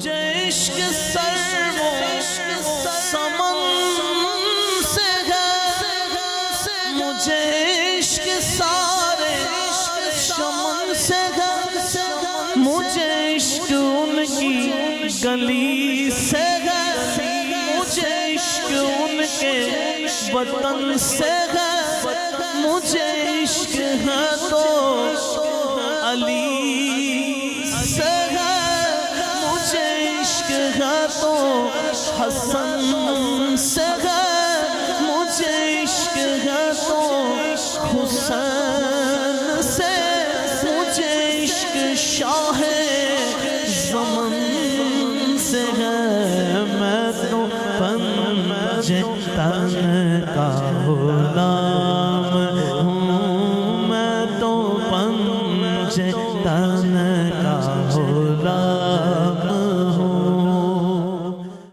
مجھے عشق سر و سمن سے ہے، مجھے عشق سارے چمن سے ہے، مجھے عشق ان کی گلی سے ہے، مجھے عشق ان کے وطن سے ہے، مجھے عشق ہے تو علی سے ہے، مجھے عشق ہے تو حسن سے ہے، مجھے عشق ہے تو حسین سے، مجھے عشق شاہ زمن سے ہے، میں تو پنجے تن کا غلام